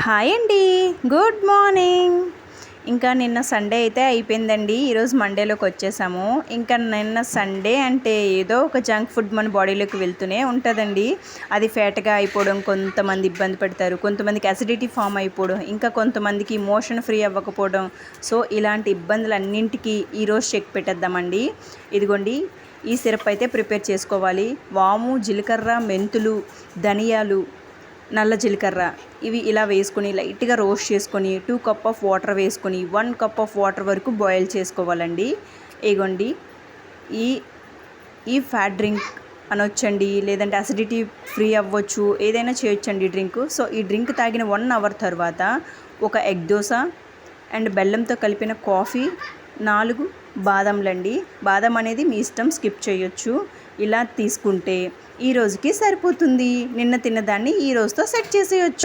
Hi అండి, good morning. ఇంకా నిన్న సండే అయితే అయిపోయిందండి. ఈరోజు మండేలోకి వచ్చేసాము. ఇంకా నిన్న సండే అంటే ఏదో ఒక జంక్ ఫుడ్ మన బాడీలోకి వెళ్తూనే ఉంటుందండి. అది ఫ్యాట్గా అయిపోవడం, కొంతమంది ఇబ్బంది పడతారు, కొంతమందికి అసిడిటీ ఫామ్ అయిపోవడం, ఇంకా కొంతమందికి మోషన్ ఫ్రీ అవ్వకపోవడం. సో ఇలాంటి ఇబ్బందులన్నింటికి ఈరోజు చెక్ పెట్టేద్దామండి. ఇదిగోండి, ఈ సిరప్ అయితే ప్రిపేర్ చేసుకోవాలి. వాము, జీలకర్ర, మెంతులు, ధనియాలు, నల్ల జీలకర్ర ఇవి ఇలా వేసుకొని లైట్గా రోస్ట్ చేసుకొని 2 కప్ ఆఫ్ వాటర్ వేసుకొని 1 కప్ ఆఫ్ వాటర్ వరకు బాయిల్ చేసుకోవాలండి. ఇగోండి, ఈ ఈ ఫ్యాట్ డ్రింక్ అనొచ్చండి, లేదంటే అసిడిటీ ఫ్రీ అవ్వచ్చు, ఏదైనా చేయొచ్చండి డ్రింక్. సో ఈ డ్రింక్ తాగిన 1 అవర్ తర్వాత ఒక ఎగ్ దోశ అండ్ బెల్లంతో కలిపిన కాఫీ, 4 బాదంలండి. బాదం అనేది మీ ఇష్టం, స్కిప్ చేయొచ్చు. ఇలా తీసుకుంటే ఈ రోజుకి సరిపోతుంది. నిన్న తిన్నదాన్ని ఈ రోజుతో సెట్ చేసేయచ్చు.